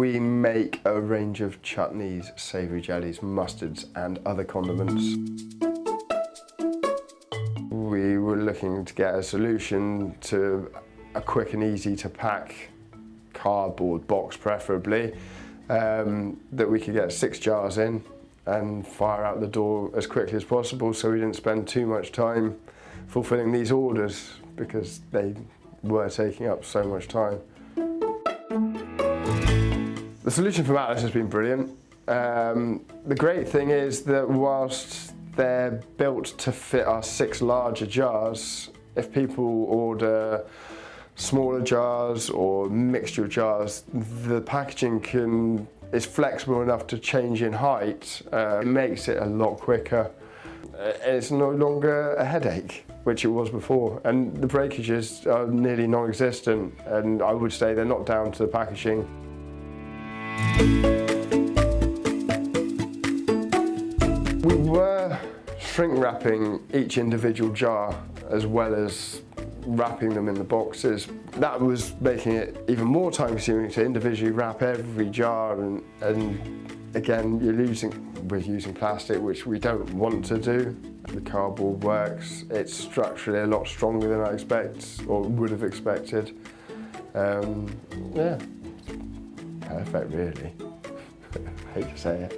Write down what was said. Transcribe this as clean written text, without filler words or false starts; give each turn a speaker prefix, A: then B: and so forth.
A: We make a range of chutneys, savoury jellies, mustards and other condiments. We were looking to get a solution to a quick and easy to pack cardboard box preferably, that we could get 6 jars in and fire out the door as quickly as possible, so we didn't spend too much time fulfilling these orders because they were taking up so much time. The solution from Atlas has been brilliant. The great thing is that whilst they're built to fit our 6 larger jars, if people order smaller jars or mixture of jars, the packaging is flexible enough to change in height. It makes it a lot quicker. It's no longer a headache, which it was before, and the breakages are nearly non-existent, and I would say they're not down to the packaging. We were shrink wrapping each individual jar as well as wrapping them in the boxes. That was making it even more time consuming to individually wrap every jar, and again we're using plastic, which we don't want to do. The cardboard works. It's structurally a lot stronger than I expect or would have expected. Yeah, perfect really. I hate to say it.